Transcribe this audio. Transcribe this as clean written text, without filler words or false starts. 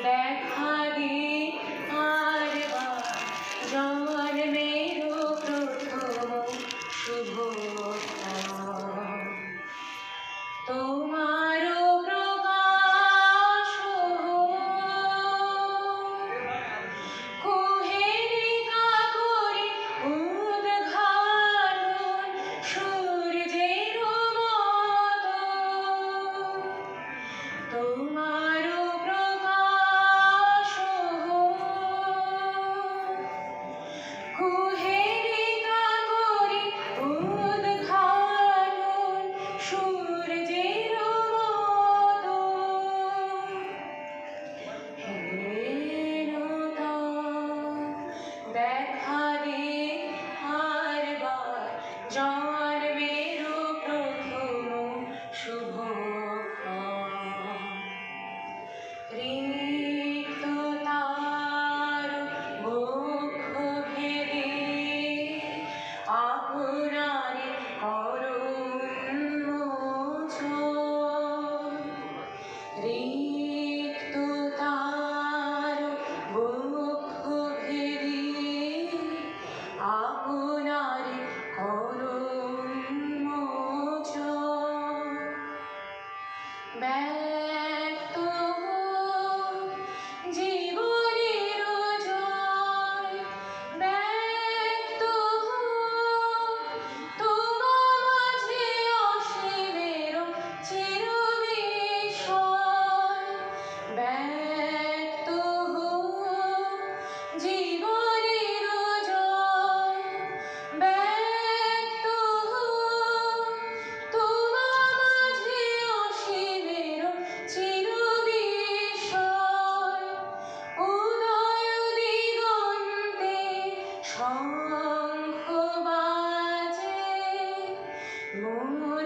দেখা দে আর জন্মেরও প্রথম শুভ তোমারও প্রকাশ কুহেলিকা করে উদ্ঘাটন সূর্যের মতো তোমারও প্রকাশ কুহেলিকা করে উদ্ঘাটন সূর্যের মতো হেনতা দেখা দে আরবার জন্মেরও প্রথম শুভ রিক্ত তার বক্ষ ভেদে আপনারে করুন্মোচন রিক্ত তার বক্ষ ভেদে আপনারে করুন্মোচন ব্যক্ত হোক জীবনের জয় ব্যক্ত হোক তোমার মাঝে অসীমের চিরবিস্ময় ব্যক্ত হোক জীবনের জয় ব্যক্ত হোক তোমার মাঝে অসীমের চিরবিস্ময় উদয় দিগন্তে শঙ্খ বাজে মোর